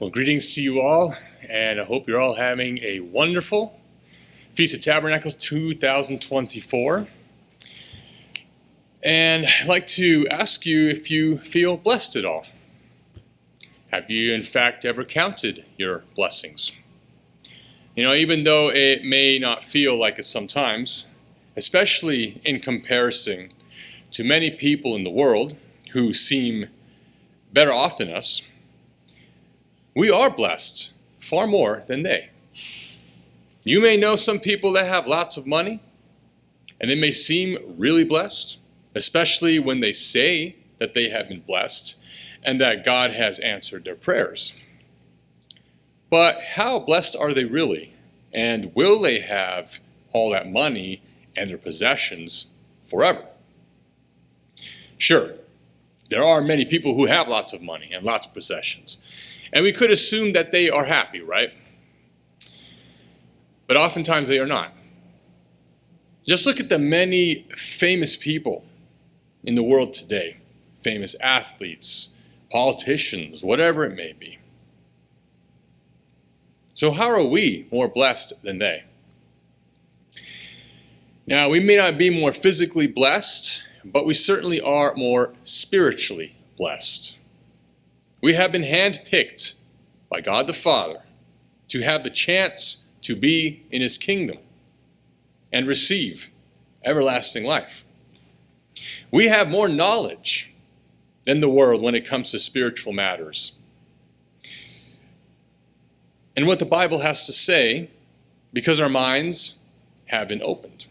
Well, greetings to you all, and I hope you're all having a wonderful Feast of Tabernacles 2024. And I'd like to ask you if you feel blessed at all. Have you, in fact, ever counted your blessings? Even though it may not feel like it sometimes, especially in comparison to many people in the world who seem better off than us, we are blessed far more than they. You may know some people that have lots of money, and they may seem really blessed, especially when they say that they have been blessed and that God has answered their prayers. But how blessed are they really? And will they have all that money and their possessions forever? Sure, there are many people who have lots of money and lots of possessions. And we could assume that they are happy, right? But oftentimes they are not. Just look at the many famous people in the world today. Famous athletes, politicians, whatever it may be. So how are we more blessed than they? Now, we may not be more physically blessed, but we certainly are more spiritually blessed. We have been handpicked by God the Father to have the chance to be in His kingdom and receive everlasting life. We have more knowledge than the world when it comes to spiritual matters. And what the Bible has to say, because our minds have been opened.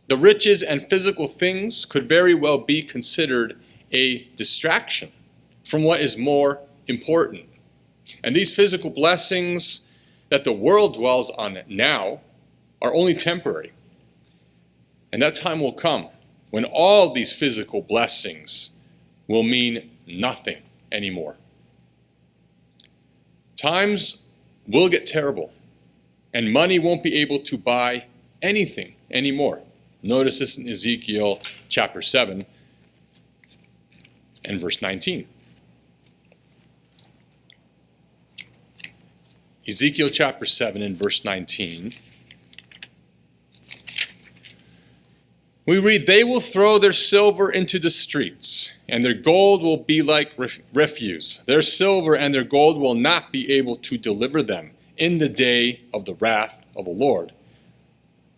The riches and physical things could very well be considered a distraction from what is more important. And these physical blessings that the world dwells on now are only temporary. And that time will come when all these physical blessings will mean nothing anymore. Times will get terrible, and money won't be able to buy anything anymore. Notice this in Ezekiel chapter 7 and verse 19. Ezekiel chapter 7 and verse 19. We read, "They will throw their silver into the streets, and their gold will be like refuse. Their silver and their gold will not be able to deliver them in the day of the wrath of the Lord.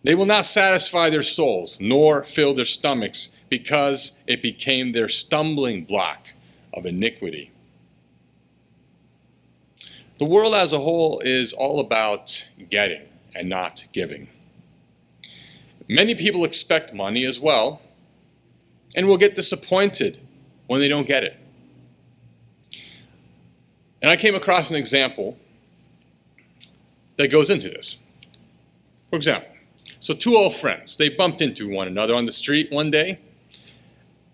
They will not satisfy their souls, nor fill their stomachs, because it became their stumbling block of iniquity." The world as a whole is all about getting and not giving. Many people expect money as well, and will get disappointed when they don't get it. And I came across an example that goes into this. For example, so two old friends, they bumped into one another on the street one day,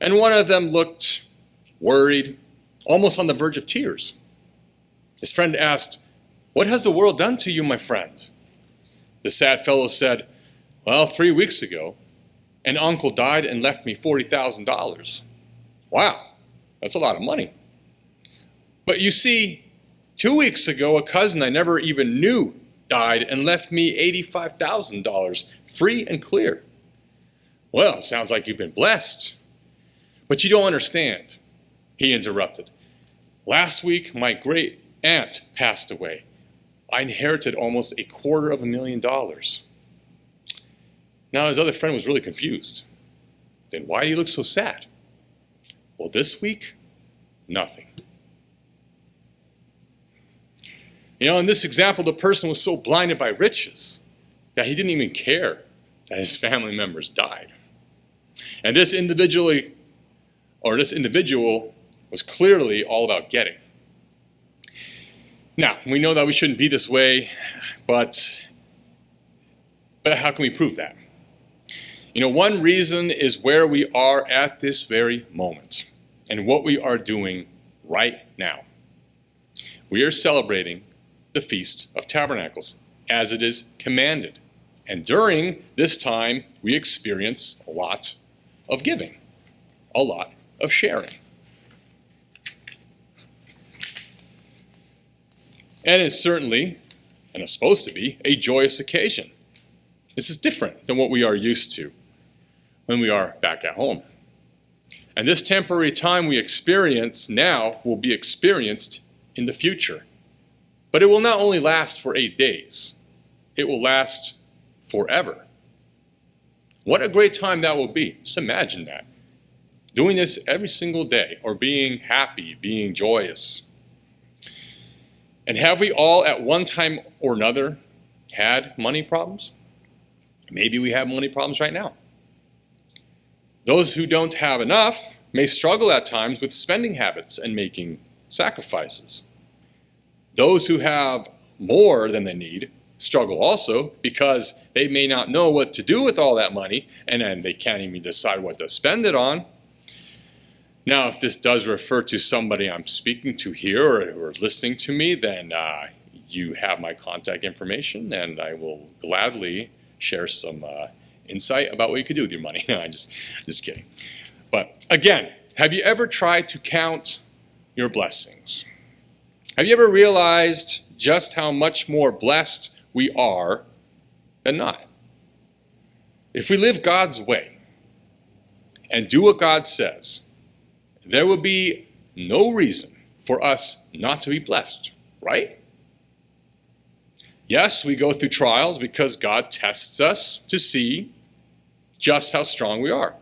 and one of them looked worried, almost on the verge of tears. His friend asked, "What has the world done to you, my friend?" The sad fellow said, "Well, 3 weeks ago, an uncle died and left me $40,000. Wow, that's a lot of money. But you see, 2 weeks ago, a cousin I never even knew died and left me $85,000, free and clear." "Well, it sounds like you've been blessed." "But you don't understand," he interrupted. "Last week, my great aunt passed away. I inherited almost $250,000. Now his other friend was really confused. "Then why do you look so sad?" "Well, this week, nothing." In this example, the person was so blinded by riches that he didn't even care that his family members died. And this individual was clearly all about getting. Now, we know that we shouldn't be this way, but how can we prove that? One reason is where we are at this very moment and what we are doing right now. We are celebrating the Feast of Tabernacles as it is commanded. And during this time, we experience a lot of giving, a lot of sharing. And it's certainly, and it's supposed to be, a joyous occasion. This is different than what we are used to when we are back at home. And this temporary time we experience now will be experienced in the future. But it will not only last for 8 days, it will last forever. What a great time that will be. Just imagine that. Doing this every single day, or being happy, being joyous. And have we all at one time or another had money problems? Maybe we have money problems right now. Those who don't have enough may struggle at times with spending habits and making sacrifices. Those who have more than they need struggle also because they may not know what to do with all that money, and then they can't even decide what to spend it on. Now, if this does refer to somebody I'm speaking to here or who are listening to me, then you have my contact information, and I will gladly share some insight about what you could do with your money. No, I'm just kidding. But again, have you ever tried to count your blessings? Have you ever realized just how much more blessed we are than not? If we live God's way and do what God says, there will be no reason for us not to be blessed, right? Yes, we go through trials because God tests us to see just how strong we are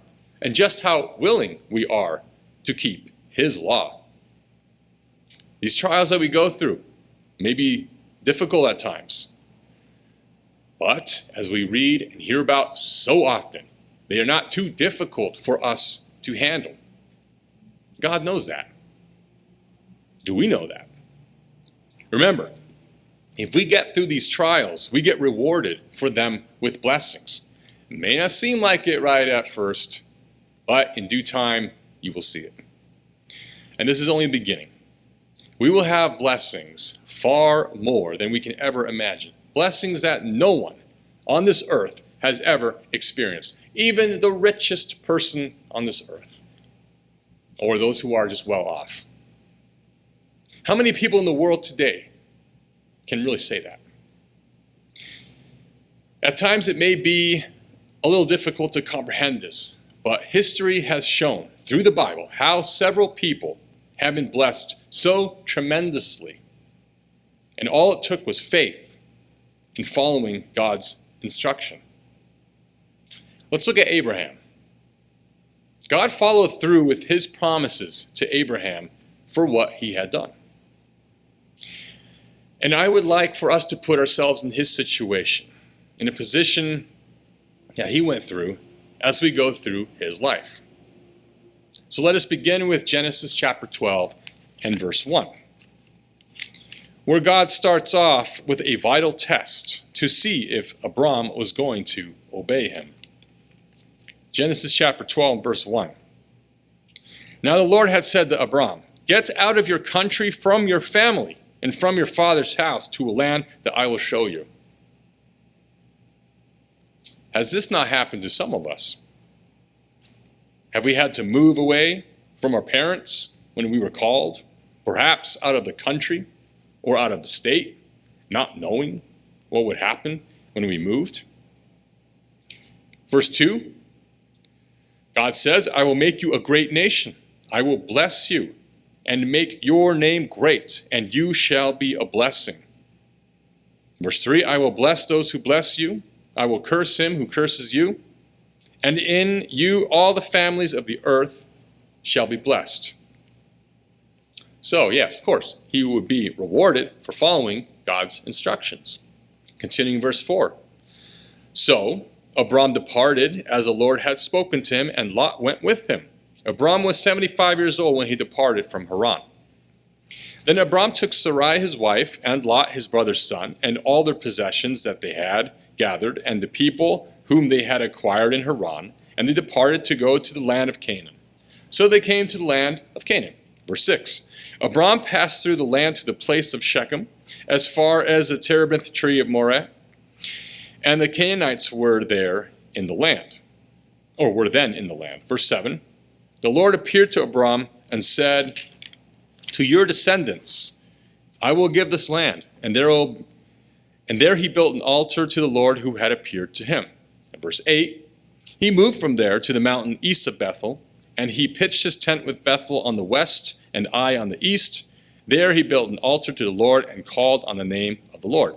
and just how willing we are to keep His law. These trials that we go through may be difficult at times, but as we read and hear about so often, they are not too difficult for us to handle. God knows that. Do we know that? Remember, if we get through these trials, we get rewarded for them with blessings. It may not seem like it right at first, but in due time, you will see it. And this is only the beginning. We will have blessings far more than we can ever imagine. Blessings that no one on this earth has ever experienced. Even the richest person on this earth. Or those who are just well off. How many people in the world today can really say that? At times it may be a little difficult to comprehend this, but history has shown through the Bible how several people have been blessed so tremendously. And all it took was faith in following God's instruction. Let's look at Abraham. God followed through with His promises to Abraham for what he had done. And I would like for us to put ourselves in his situation, in a position that he went through as we go through his life. So let us begin with Genesis chapter 12 and verse 1, where God starts off with a vital test to see if Abram was going to obey him. Genesis chapter 12, verse 1. Now the Lord had said to Abram, "Get out of your country, from your family, and from your father's house to a land that I will show you." Has this not happened to some of us? Have we had to move away from our parents when we were called, perhaps out of the country or out of the state, not knowing what would happen when we moved? Verse 2, God says, "I will make you a great nation. I will bless you and make your name great, and you shall be a blessing." Verse 3, "I will bless those who bless you. I will curse him who curses you. And in you all the families of the earth shall be blessed." So, yes, of course, he would be rewarded for following God's instructions. Continuing verse 4. "So Abram departed as the Lord had spoken to him, and Lot went with him. Abram was 75 years old when he departed from Haran. Then Abram took Sarai his wife, and Lot his brother's son, and all their possessions that they had gathered, and the people whom they had acquired in Haran, and they departed to go to the land of Canaan. So they came to the land of Canaan." Verse 6. "Abram passed through the land to the place of Shechem, as far as the terebinth tree of Moreh, and the Canaanites were there in the land," or were then in the land. Verse 7. "The Lord appeared to Abram and said, 'To your descendants I will give this land, and there he built an altar to the Lord who had appeared to him. In verse 8, he moved from there to the mountain east of Bethel, and he pitched his tent with Bethel on the west and Ai on the east. There he built an altar to the Lord and called on the name of the Lord.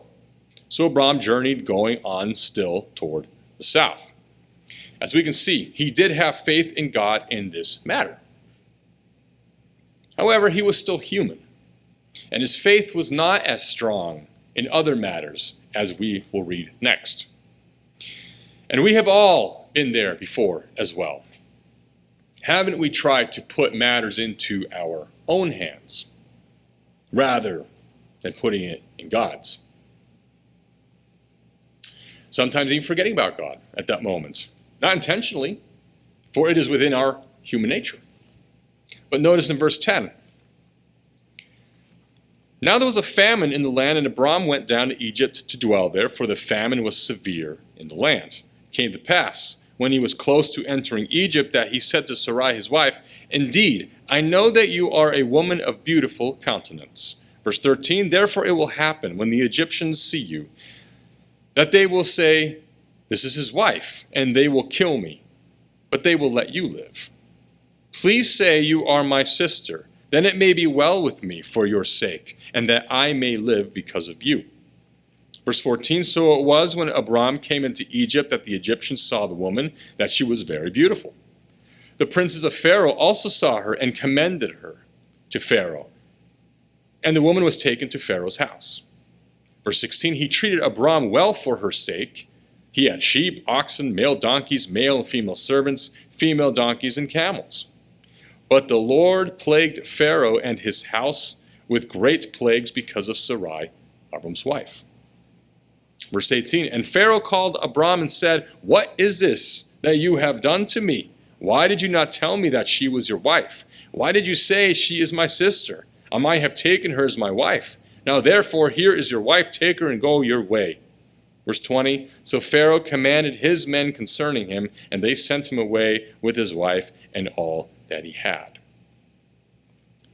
So Abram journeyed, going on still toward the south. As we can see, he did have faith in God in this matter. However, he was still human, and his faith was not as strong in other matters, as we will read next. And we have all been there before as well. Haven't we tried to put matters into our own hands rather than putting it in God's? Sometimes even forgetting about God at that moment. Not intentionally, for it is within our human nature. But notice in verse 10, now there was a famine in the land, and Abram went down to Egypt to dwell there, for the famine was severe in the land. It came to pass, when he was close to entering Egypt, that he said to Sarai his wife, indeed, I know that you are a woman of beautiful countenance. Verse 13, therefore it will happen, when the Egyptians see you, that they will say, this is his wife, and they will kill me, but they will let you live. Please say you are my sister, then it may be well with me for your sake, and that I may live because of you. Verse 14, so it was when Abram came into Egypt that the Egyptians saw the woman, that she was very beautiful. The princes of Pharaoh also saw her and commended her to Pharaoh. And the woman was taken to Pharaoh's house. Verse 16, he treated Abram well for her sake. He had sheep, oxen, male donkeys, male and female servants, female donkeys, and camels. But the Lord plagued Pharaoh and his house with great plagues because of Sarai, Abram's wife. Verse 18, and Pharaoh called Abram and said, what is this that you have done to me? Why did you not tell me that she was your wife? Why did you say she is my sister? I might have taken her as my wife. Now therefore, here is your wife, take her and go your way. Verse 20, so Pharaoh commanded his men concerning him, and they sent him away with his wife and all that he had.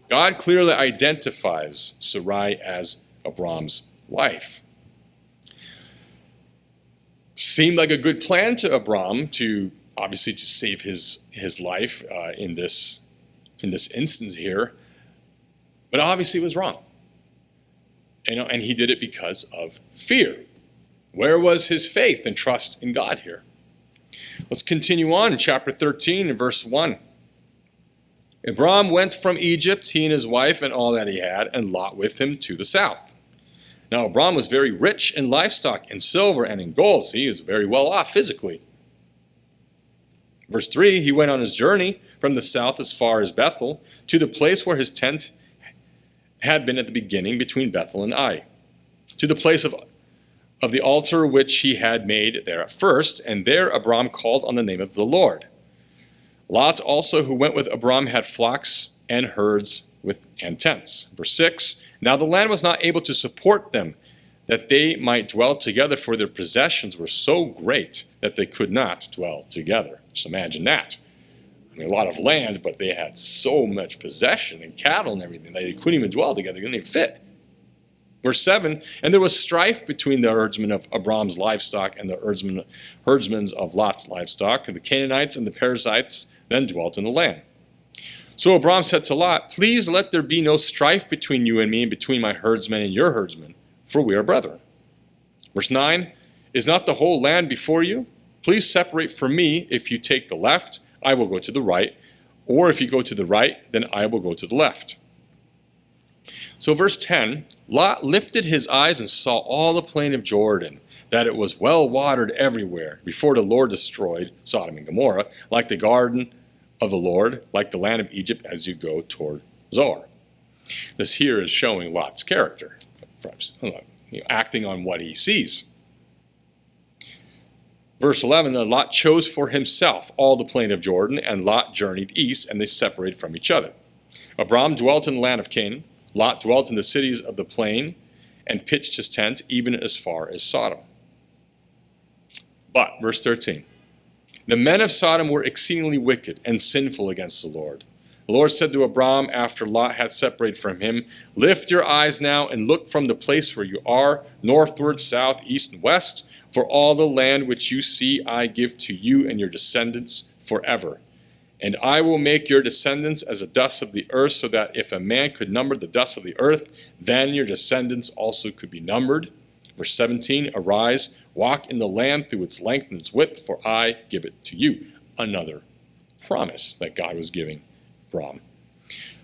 God clearly identifies Sarai as Abram's wife. Seemed like a good plan to Abram to obviously to save his life in this instance here, but obviously it was wrong. And he did it because of fear. Where was his faith and trust in God here? Let's continue on in chapter 13 and verse 1. Abram went from Egypt, he and his wife and all that he had, and Lot with him to the south. Now Abram was very rich in livestock, in silver, and in gold. See, he was very well off physically. Verse 3, he went on his journey from the south as far as Bethel, to the place where his tent had been at the beginning between Bethel and Ai, to the place of the altar which he had made there at first, and there Abram called on the name of the Lord. Lot also, who went with Abram, had flocks and herds and tents. Verse 6, now the land was not able to support them, that they might dwell together, for their possessions were so great that they could not dwell together. Just imagine that. I mean, a lot of land, but they had so much possession and cattle and everything that they couldn't even dwell together. They couldn't even fit. Verse 7, and there was strife between the herdsmen of Abram's livestock and the herdsmen of Lot's livestock. And the Canaanites and the Perizzites then dwelt in the land. So Abram said to Lot, please let there be no strife between you and me, and between my herdsmen and your herdsmen, for we are brethren. Verse 9, is not the whole land before you? Please separate from me. If you take the left, I will go to the right, or if you go to the right, then I will go to the left. So verse 10, Lot lifted his eyes and saw all the plain of Jordan, that it was well watered everywhere, before the Lord destroyed Sodom and Gomorrah, like the garden of the Lord, like the land of Egypt as you go toward Zoar. This here is showing Lot's character, acting on what he sees. Verse 11, Lot chose for himself all the plain of Jordan, and Lot journeyed east, and they separated from each other. Abram dwelt in the land of Canaan. Lot dwelt in the cities of the plain, and pitched his tent even as far as Sodom. But, verse 13, the men of Sodom were exceedingly wicked and sinful against the Lord. The Lord said to Abram after Lot had separated from him, "Lift your eyes now and look from the place where you are, northward, south, east, and west. For all the land which you see I give to you and your descendants forever. And I will make your descendants as the dust of the earth, so that if a man could number the dust of the earth, then your descendants also could be numbered." Verse 17, "Arise, walk in the land through its length and its width, for I give it to you." Another promise that God was giving Abram.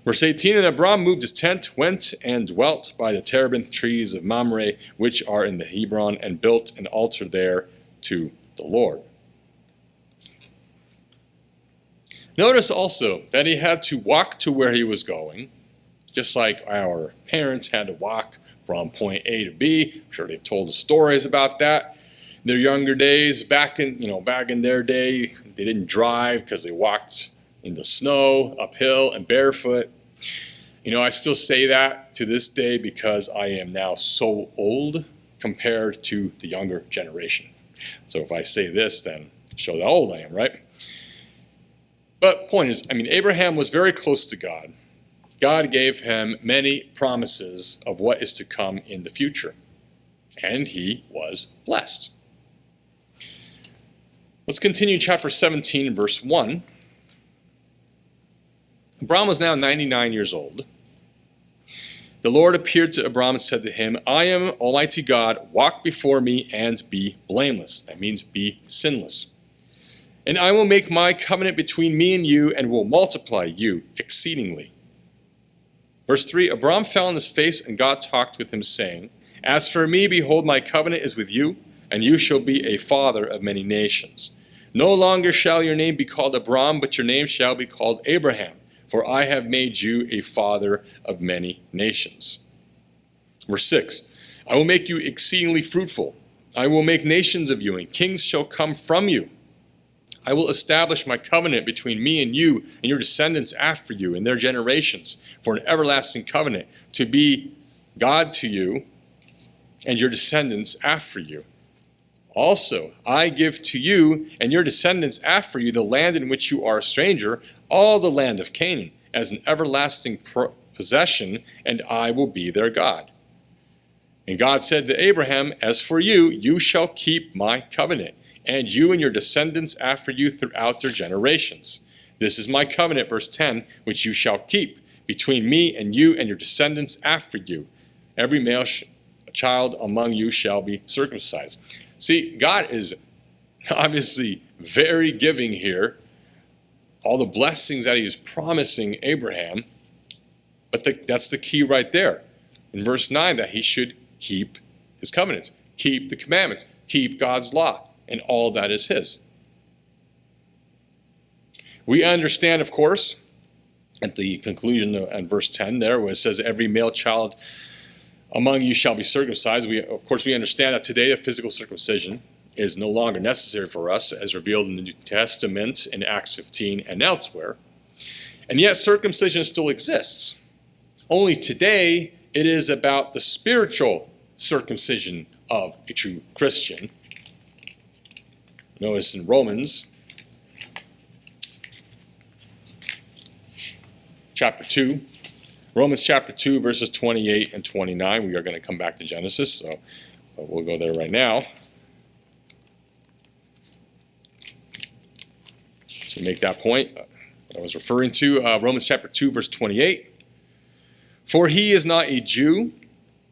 Verse 18, "And Abram moved his tent, went and dwelt by the terebinth trees of Mamre, which are in the Hebron, and built an altar there to the Lord." Notice also that he had to walk to where he was going, just like our parents had to walk from point A to B. I'm sure they've told us stories about that. In their younger days, back in their day, they didn't drive because they walked in the snow, uphill, and barefoot. I still say that to this day because I am now so old compared to the younger generation. So if I say this, then show how old I am, right? But point is, Abraham was very close to God. God gave him many promises of what is to come in the future. And he was blessed. Let's continue chapter 17, verse 1. Abram was now 99 years old. The Lord appeared to Abram and said to him, "I am Almighty God, walk before me and be blameless." That means be sinless. "And I will make my covenant between me and you, and will multiply you exceedingly." Verse 3, Abram fell on his face, and God talked with him, saying, "As for me, behold, my covenant is with you, and you shall be a father of many nations. No longer shall your name be called Abram, but your name shall be called Abraham, for I have made you a father of many nations." Verse 6, "I will make you exceedingly fruitful. I will make nations of you, and kings shall come from you. I will establish my covenant between me and you and your descendants after you and their generations for an everlasting covenant, to be God to you and your descendants after you. Also, I give to you and your descendants after you the land in which you are a stranger, all the land of Canaan, as an everlasting possession, and I will be their God." And God said to Abraham, "As for you, you shall keep my covenant, and you and your descendants after you throughout their generations. This is my covenant," verse 10, "which you shall keep between me and you and your descendants after you. Every male child among you shall be circumcised." See, God is obviously very giving here, all the blessings that he is promising Abraham, but that's the key right there. In verse 9, that he should keep his covenants, keep the commandments, keep God's law, and all that is his. We understand, of course, at the conclusion of verse 10 there, where it says, "Every male child among you shall be circumcised." We understand that today a physical circumcision is no longer necessary for us, as revealed in the New Testament in Acts 15 and elsewhere. And yet circumcision still exists. Only today it is about the spiritual circumcision of a true Christian. Notice in Romans chapter 2, Romans chapter 2, verses 28 and 29. We are going to come back to Genesis, so we'll go there right now. To make that point I was referring to, Romans chapter 2, verse 28. "For he is not a Jew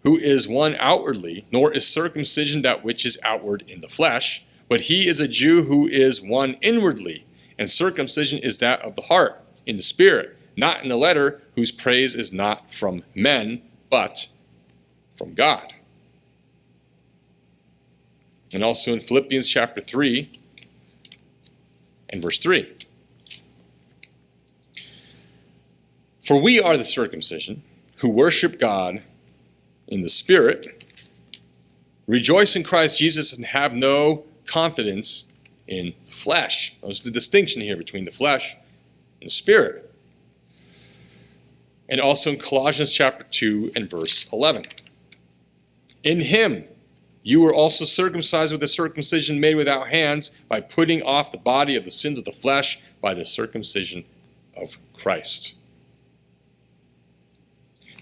who is one outwardly, nor is circumcision that which is outward in the flesh, but he is a Jew who is one inwardly, and circumcision is that of the heart, in the spirit, not in the letter, whose praise is not from men, but from God." And also in Philippians chapter 3 and verse 3. "For we are the circumcision, who worship God in the Spirit, rejoice in Christ Jesus, and have no confidence in the flesh." There's the distinction here between the flesh and the Spirit. And also in Colossians chapter 2 and verse 11. "In him you were also circumcised with a circumcision made without hands, by putting off the body of the sins of the flesh by the circumcision of Christ."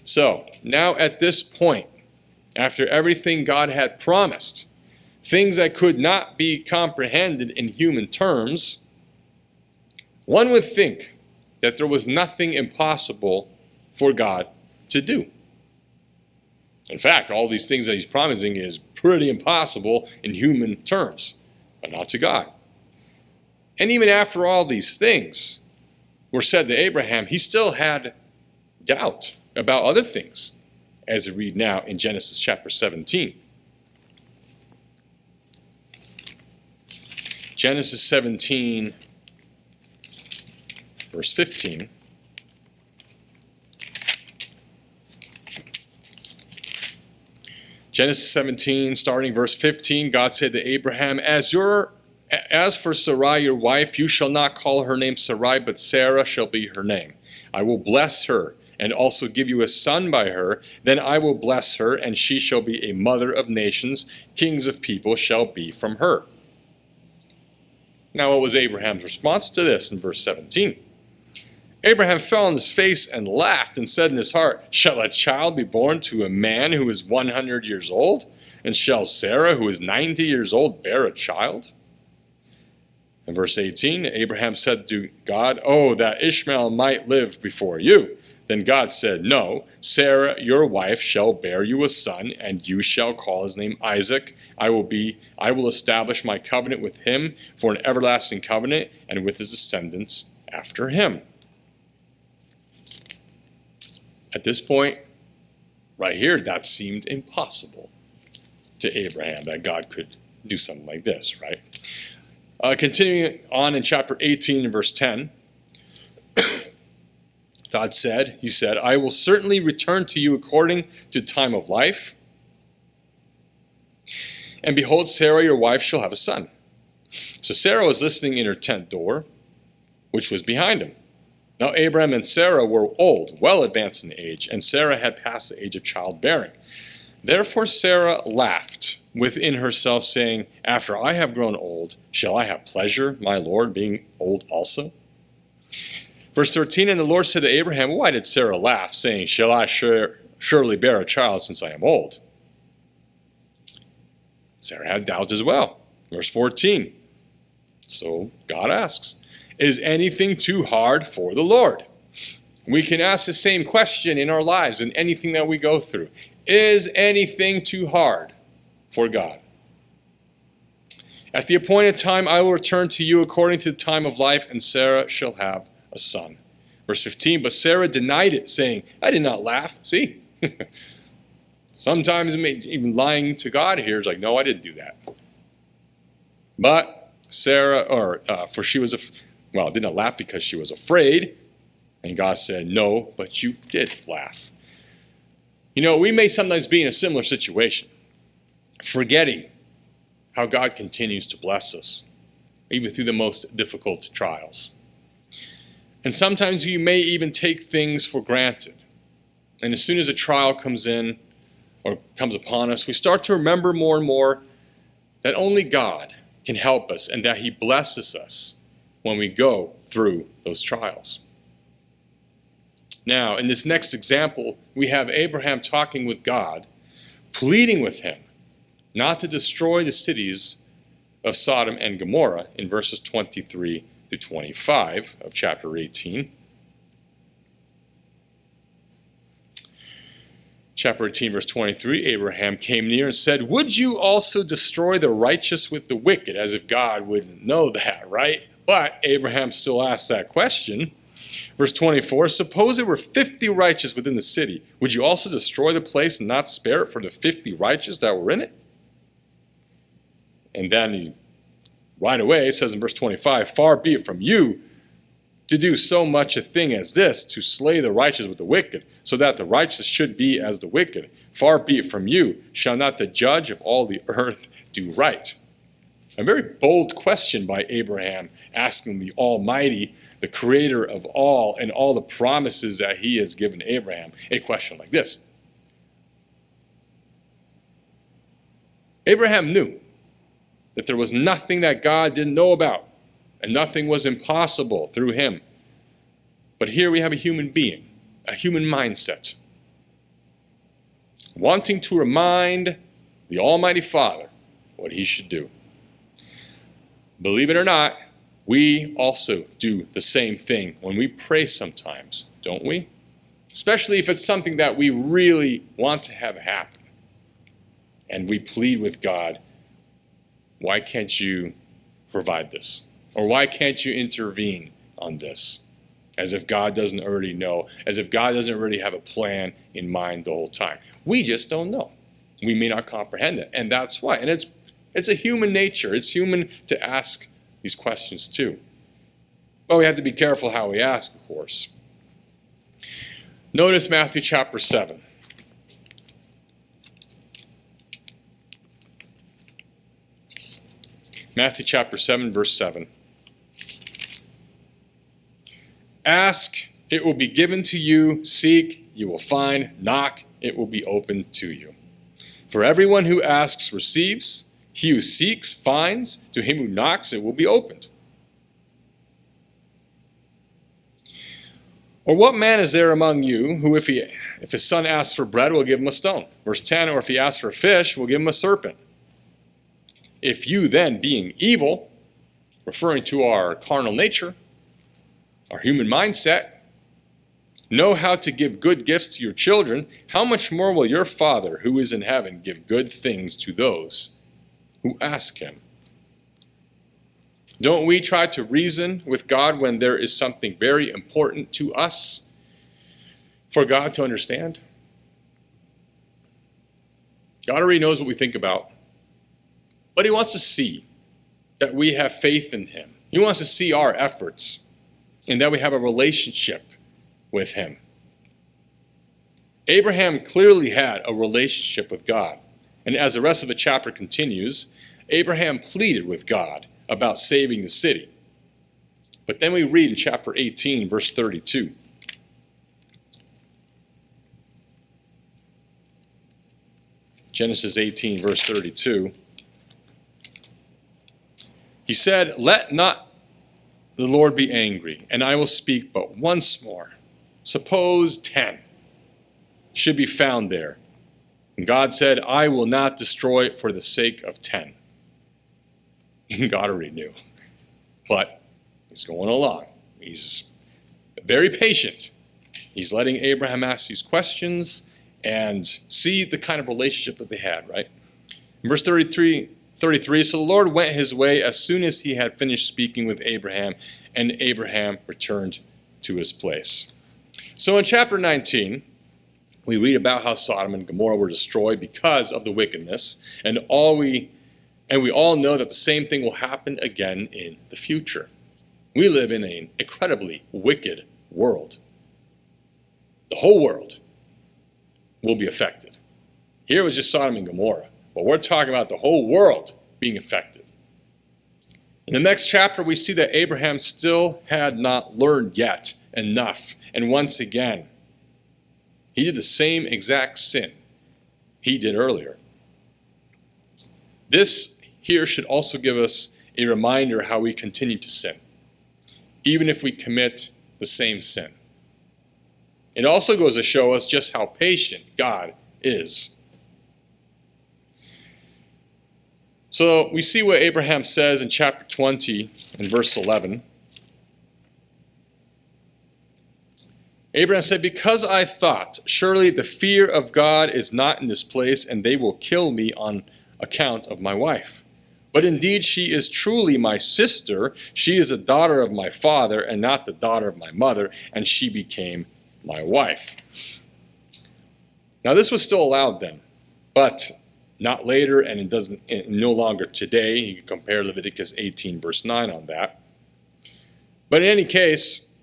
So, now at this point, after everything God had promised, things that could not be comprehended in human terms, one would think that there was nothing impossible for God to do. In fact, all these things that he's promising is pretty impossible in human terms, but not to God. And even after all these things were said to Abraham, he still had doubt about other things, as we read now in Genesis chapter 17. Genesis 17, verse 15. Genesis 17, starting verse 15, God said to Abraham, As for Sarai your wife, you shall not call her name Sarai, but Sarah shall be her name. I will bless her, and also give you a son by her. Then I will bless her, and she shall be a mother of nations. Kings of people shall be from her. Now what was Abraham's response to this in verse 17? Abraham fell on his face and laughed and said in his heart, Shall a child be born to a man who is 100 years old? And shall Sarah, who is 90 years old, bear a child? In verse 18, Abraham said to God, Oh, that Ishmael might live before you. Then God said, No, Sarah, your wife, shall bear you a son, and you shall call his name Isaac. I will establish my covenant with him for an everlasting covenant, and with his descendants after him. At this point, right here, that seemed impossible to Abraham, that God could do something like this, right? Continuing on in chapter 18 and verse 10, God said, he said, I will certainly return to you according to the time of life. And behold, Sarah, your wife, shall have a son. So Sarah was listening in her tent door, which was behind him. Now Abraham and Sarah were old, well advanced in age, and Sarah had passed the age of childbearing. Therefore Sarah laughed within herself, saying, After I have grown old, shall I have pleasure, my Lord, being old also? Verse 13, And the Lord said to Abraham, Why did Sarah laugh, saying, Shall I surely bear a child since I am old? Sarah had doubt as well. Verse 14, so God asks, Is anything too hard for the Lord? We can ask the same question in our lives and anything that we go through. Is anything too hard for God? At the appointed time I will return to you according to the time of life, and Sarah shall have a son. Verse 15, but Sarah denied it, saying, I did not laugh. See? Sometimes even lying to God here is like, no, I didn't do that. But Sarah, for she was, did not laugh because she was afraid. And God said, no, but you did laugh. You know, we may sometimes be in a similar situation, forgetting how God continues to bless us, even through the most difficult trials. And sometimes you may even take things for granted. And as soon as a trial comes in or comes upon us, we start to remember more and more that only God can help us and that He blesses us when we go through those trials. Now, in this next example, we have Abraham talking with God, pleading with Him not to destroy the cities of Sodom and Gomorrah in verses 23 to 25 of chapter 18. Chapter 18, verse 23, Abraham came near and said, Would you also destroy the righteous with the wicked? As if God wouldn't know that, right? But Abraham still asks that question. Verse 24, suppose there were 50 righteous within the city. Would you also destroy the place and not spare it for the 50 righteous that were in it? And then he right away says in verse 25, far be it from you to do so much a thing as this, to slay the righteous with the wicked, so that the righteous should be as the wicked. Far be it from you. Shall not the judge of all the earth do right? A very bold question by Abraham, asking the Almighty, the creator of all, and all the promises that He has given Abraham, a question like this. Abraham knew that there was nothing that God didn't know about, and nothing was impossible through him. But here we have a human being, a human mindset. wanting to remind the Almighty Father what he should do. Believe it or not, we also do the same thing when we pray sometimes, don't we? Especially if it's something that we really want to have happen. And we plead with God, why can't you provide this? Or why can't you intervene on this? As if God doesn't already know, as if God doesn't already have a plan in mind the whole time. We just don't know. We may not comprehend it, and that's why. And it's a human nature. It's human to ask these questions too. But we have to be careful how we ask, of course. Notice Matthew chapter 7. Matthew chapter 7, verse 7. Ask, it will be given to you. Seek, you will find. Knock, it will be opened to you. For everyone who asks receives. He who seeks finds. To him who knocks, it will be opened. Or what man is there among you who, if his son asks for bread, will give him a stone? Verse 10, or if he asks for a fish, will give him a serpent? If you then, being evil, referring to our carnal nature, our human mindset, know how to give good gifts to your children, how much more will your Father who is in heaven give good things to those who ask him? Don't we try to reason with God when there is something very important to us for God to understand? God already knows what we think about, but he wants to see that we have faith in him. He wants to see our efforts and that we have a relationship with him. Abraham clearly had a relationship with God. And as the rest of the chapter continues, Abraham pleaded with God about saving the city. But then we read in chapter 18, verse 32. Genesis 18, verse 32. He said, let not the Lord be angry, and I will speak but once more. Suppose 10 should be found there. And God said, I will not destroy it for the sake of 10. God already knew. But he's going along. He's very patient. He's letting Abraham ask these questions and see the kind of relationship that they had, right? In verse 33, so the Lord went his way as soon as he had finished speaking with Abraham, and Abraham returned to his place. So in chapter 19, we read about how Sodom and Gomorrah were destroyed because of the wickedness, and we all know that the same thing will happen again in the future. We live in an incredibly wicked world. The whole world will be affected. Here it was just Sodom and Gomorrah, but we're talking about the whole world being affected. In the next chapter, we see that Abraham still had not learned yet enough. And once again, he did the same exact sin he did earlier. This here should also give us a reminder how we continue to sin, even if we commit the same sin. It also goes to show us just how patient God is. So we see what Abraham says in chapter 20 and verse 11. Abraham said, because I thought, surely the fear of God is not in this place, and they will kill me on account of my wife. But indeed she is truly my sister. She is a daughter of my father, and not the daughter of my mother, and she became my wife. Now this was still allowed then, but not later, and no longer today. You can compare Leviticus 18, verse 9 on that. But in any case,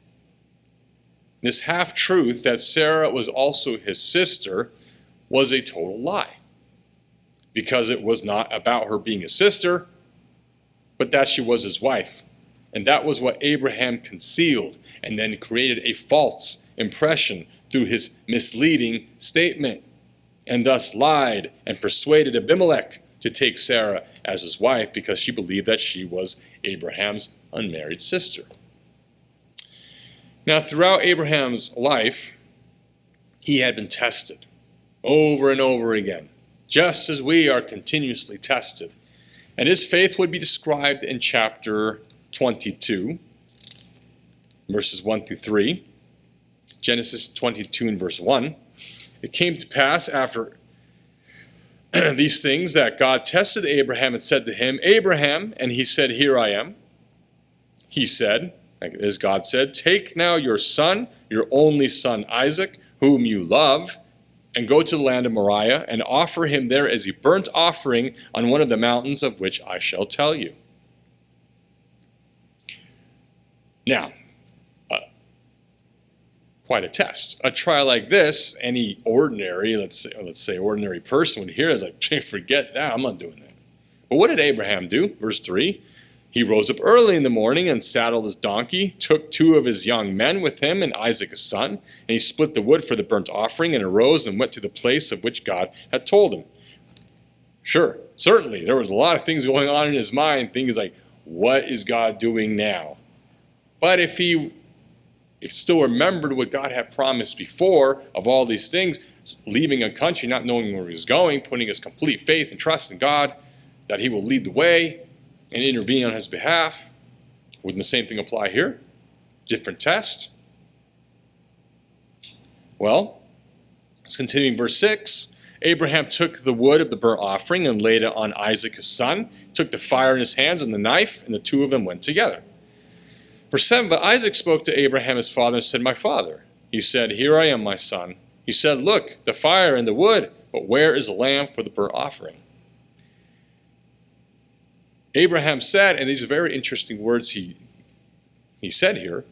this half-truth that Sarah was also his sister was a total lie, because it was not about her being his sister, but that she was his wife. And that was what Abraham concealed and then created a false impression through his misleading statement, and thus lied and persuaded Abimelech to take Sarah as his wife because she believed that she was Abraham's unmarried sister. Now, throughout Abraham's life, he had been tested. over and over again, just as we are continuously tested. And his faith would be described in chapter 22, verses 1 through 3. Genesis 22 and verse 1. It came to pass after these things that God tested Abraham and said to him, Abraham, and he said, Here I am. He said, as God said, Take now your son, your only son Isaac, whom you love, and go to the land of Moriah, and offer him there as a burnt offering on one of the mountains of which I shall tell you. Now, quite a test. A trial like this, any ordinary, let's say ordinary person would hear it as like, forget that, I'm not doing that. But what did Abraham do? Verse 3, he rose up early in the morning and saddled his donkey, took 2 of his young men with him and Isaac his son, and he split the wood for the burnt offering and arose and went to the place of which God had told him. Sure, certainly, there was a lot of things going on in his mind, things like, what is God doing now? But if he still remembered what God had promised before of all these things, leaving a country, not knowing where he was going, putting his complete faith and trust in God, that he will lead the way and intervene on his behalf, wouldn't the same thing apply here? Different test? Well, let's continue in verse 6. Abraham took the wood of the burnt offering and laid it on Isaac his son, took the fire in his hands and the knife, and the 2 of them went together. Verse 7, but Isaac spoke to Abraham his father and said, My father. He said, Here I am, my son. He said, Look, the fire and the wood, but where is the lamb for the burnt offering? Abraham said, and these are very interesting words he said here,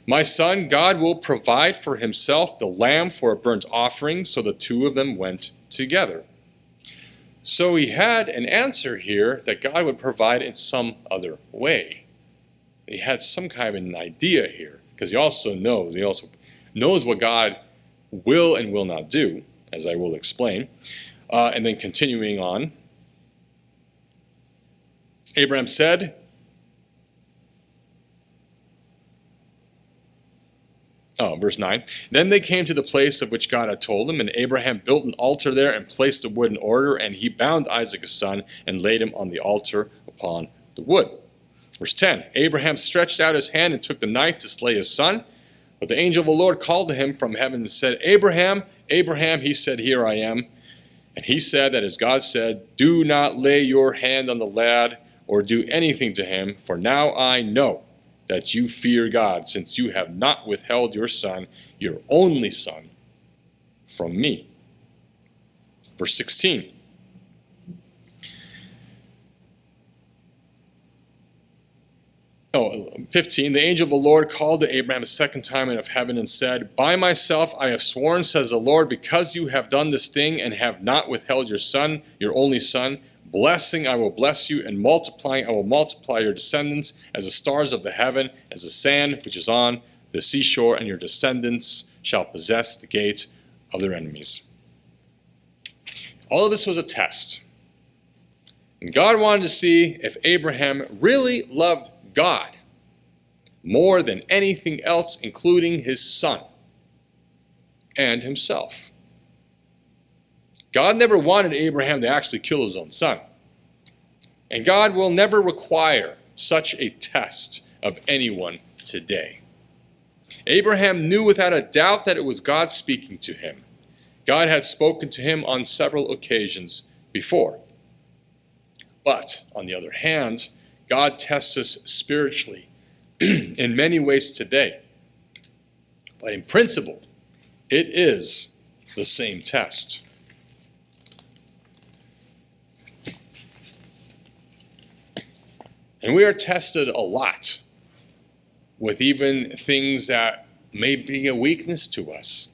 My son, God will provide for himself the lamb for a burnt offering. So the 2 of them went together. So he had an answer here that God would provide in some other way. He had some kind of an idea here, because he also knows what God will and will not do, as I will explain. And then continuing on, Abraham said, verse 9, Then they came to the place of which God had told him, and Abraham built an altar there and placed the wood in order, and he bound Isaac his son and laid him on the altar upon the wood. Verse 10, Abraham stretched out his hand and took the knife to slay his son. But the angel of the Lord called to him from heaven and said, Abraham, Abraham, he said, Here I am. And he said that as God said, Do not lay your hand on the lad or do anything to him, for now I know that you fear God, since you have not withheld your son, your only son, from me. Verse 16. 15, the angel of the Lord called to Abraham a second time out of heaven and said, By myself I have sworn, says the Lord, because you have done this thing and have not withheld your son, your only son, blessing I will bless you, and multiplying I will multiply your descendants as the stars of the heaven, as the sand which is on the seashore, and your descendants shall possess the gate of their enemies. All of this was a test. And God wanted to see if Abraham really loved God more than anything else, including his son and himself. God never wanted Abraham to actually kill his own son. And God will never require such a test of anyone today. Abraham knew without a doubt that it was God speaking to him. God had spoken to him on several occasions before. But, on the other hand, God tests us spiritually in many ways today. But in principle, it is the same test. And we are tested a lot with even things that may be a weakness to us.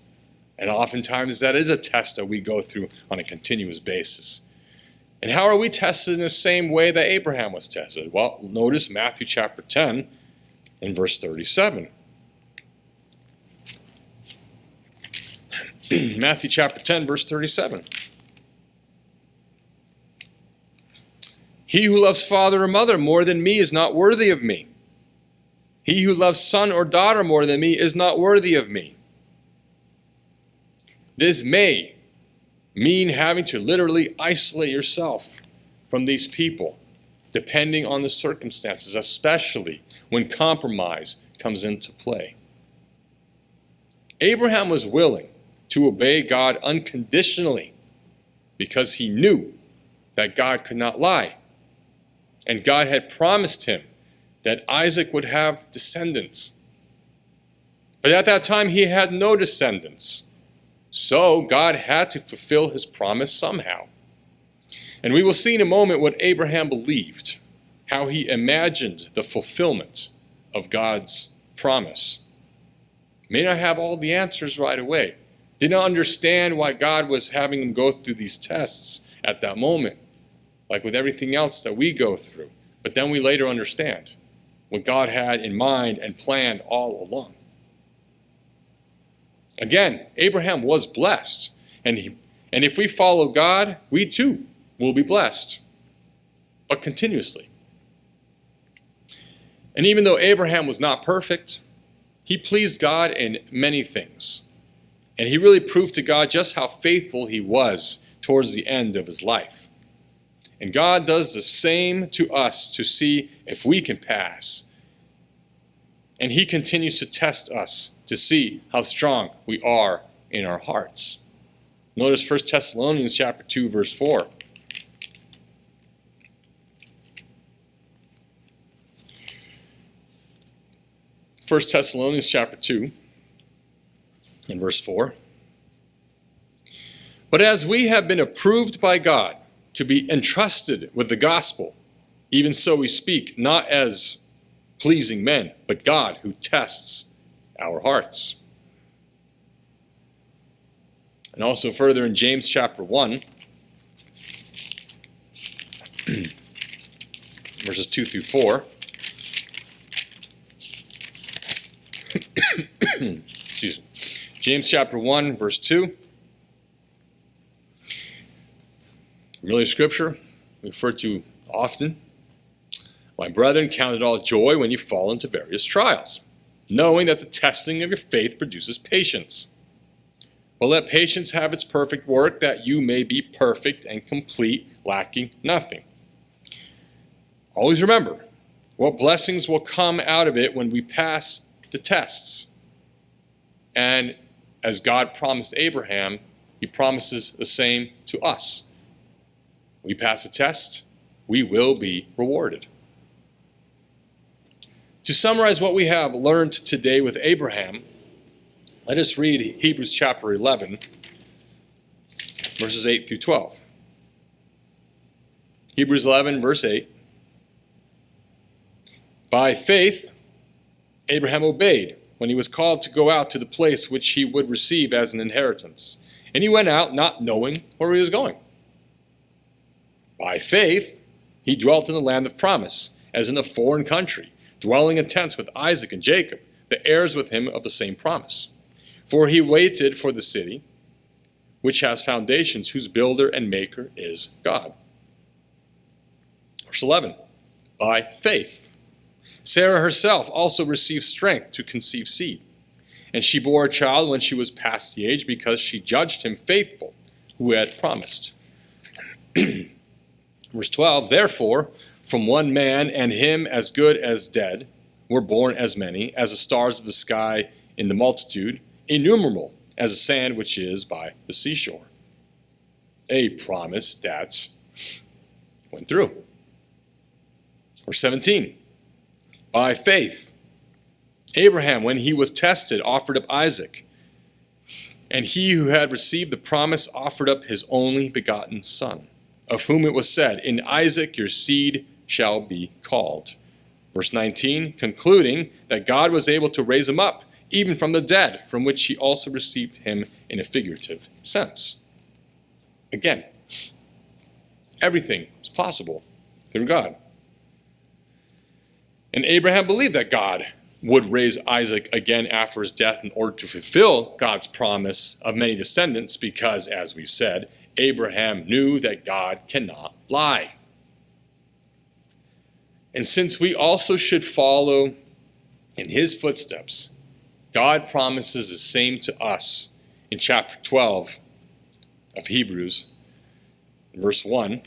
And oftentimes that is a test that we go through on a continuous basis. And how are we tested in the same way that Abraham was tested? Well, notice Matthew chapter 10 and verse 37. Matthew chapter 10, verse 37. He who loves father or mother more than me is not worthy of me. He who loves son or daughter more than me is not worthy of me. This may mean having to literally isolate yourself from these people, depending on the circumstances, especially when compromise comes into play. Abraham was willing to obey God unconditionally because he knew that God could not lie. And God had promised him that Isaac would have descendants. But at that time, he had no descendants. So God had to fulfill his promise somehow. And we will see in a moment what Abraham believed, how he imagined the fulfillment of God's promise. May not have all the answers right away. Did not understand why God was having him go through these tests at that moment, like with everything else that we go through. But then we later understand what God had in mind and planned all along. Again, Abraham was blessed. And if we follow God, we too will be blessed, but continuously. And even though Abraham was not perfect, he pleased God in many things. And he really proved to God just how faithful he was towards the end of his life. And God does the same to us to see if we can pass. And he continues to test us to see how strong we are in our hearts. Notice 1 Thessalonians chapter 2, verse 4. First Thessalonians chapter 2 and verse 4. But as we have been approved by God to be entrusted with the gospel, even so we speak, not as pleasing men, but God who tests our hearts. And also further in James chapter 1, verses 2 through 4. Excuse me. James chapter 1, verse 2. Familiar scripture, we refer to often. My brethren, count it all joy when you fall into various trials, knowing that the testing of your faith produces patience. But let patience have its perfect work, that you may be perfect and complete, lacking nothing. Always remember what blessings will come out of it when we pass the tests. And as God promised Abraham, he promises the same to us. We pass a test, we will be rewarded. To summarize what we have learned today with Abraham, let us read Hebrews chapter 11, verses 8 through 12. Hebrews 11, verse 8. By faith, Abraham obeyed when he was called to go out to the place which he would receive as an inheritance. And he went out not knowing where he was going. By faith, he dwelt in the land of promise, as in a foreign country, dwelling in tents with Isaac and Jacob, the heirs with him of the same promise. For he waited for the city, which has foundations, whose builder and maker is God. Verse 11, by faith, Sarah herself also received strength to conceive seed. And she bore a child when she was past the age, because she judged him faithful who had promised. Verse 12, therefore, from one man, and him as good as dead, were born as many as the stars of the sky in the multitude, innumerable as the sand which is by the seashore. A promise that went through. Verse 17, by faith, Abraham, when he was tested, offered up Isaac. And he who had received the promise offered up his only begotten son, of whom it was said, in Isaac your seed shall be called. Verse 19, concluding that God was able to raise him up, even from the dead, from which he also received him in a figurative sense. Again, everything is possible through God. And Abraham believed that God would raise Isaac again after his death in order to fulfill God's promise of many descendants, because, as we said, Abraham knew that God cannot lie. And since we also should follow in his footsteps, God promises the same to us in chapter 12 of Hebrews, verse 1.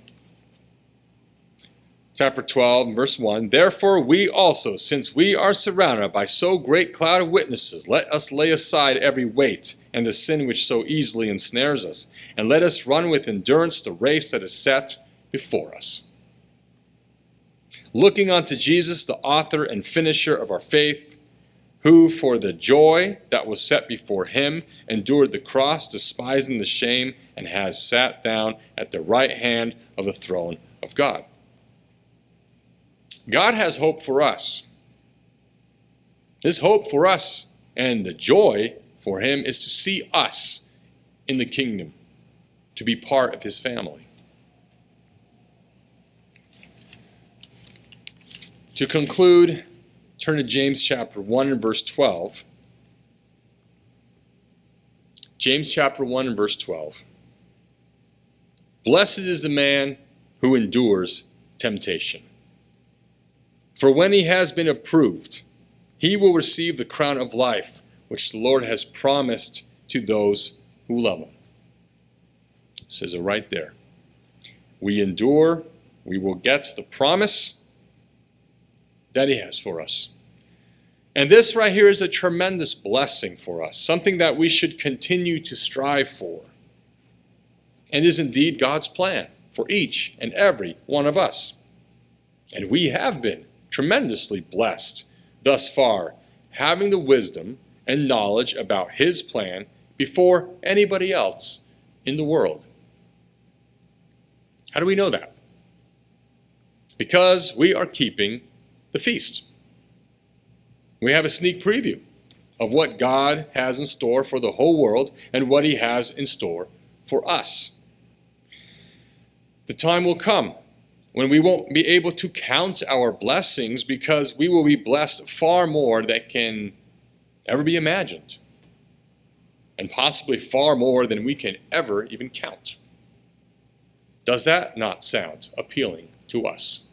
Chapter 12, verse 1, therefore we also, since we are surrounded by so great cloud of witnesses, let us lay aside every weight and the sin which so easily ensnares us, and let us run with endurance the race that is set before us. Looking unto Jesus, the author and finisher of our faith, who for the joy that was set before him endured the cross, despising the shame, and has sat down at the right hand of the throne of God. God has hope for us. His hope for us and the joy for him is to see us in the kingdom, to be part of his family. To conclude, turn to James chapter 1 and verse 12. James chapter 1 and verse 12. Blessed is the man who endures temptation. For when he has been approved, he will receive the crown of life, which the Lord has promised to those who love him. It says it right there. We endure, we will get the promise that he has for us. And this right here is a tremendous blessing for us, something that we should continue to strive for. And is indeed God's plan for each and every one of us. And we have been tremendously blessed thus far, having the wisdom and knowledge about his plan before anybody else in the world. How do we know that? Because we are keeping the feast. We have a sneak preview of what God has in store for the whole world and what he has in store for us. The time will come when we won't be able to count our blessings because we will be blessed far more than can ever be imagined, and possibly far more than we can ever even count. Does that not sound appealing to us?